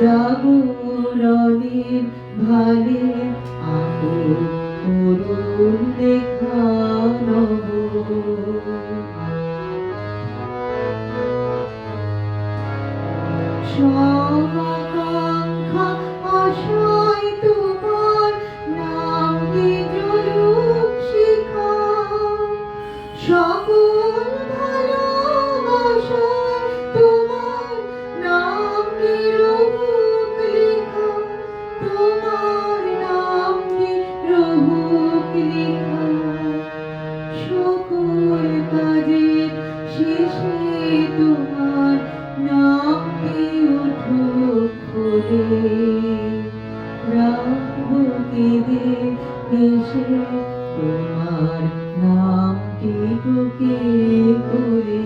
জাগরণের ভালে আকুল করুণ দেখা নব সব আকাঙ্ক্ষা আশায় তোমার নামে জ্বলুক শিখা সকল ভালোবাসায় তোমার নামে রহুক লেখা তোমার নামে রহুক লেখা সকল কাজের শেষে তোমার নামে উঠুক করে রাখবো কেঁদে হেসে তোমার নামটি বুকে করে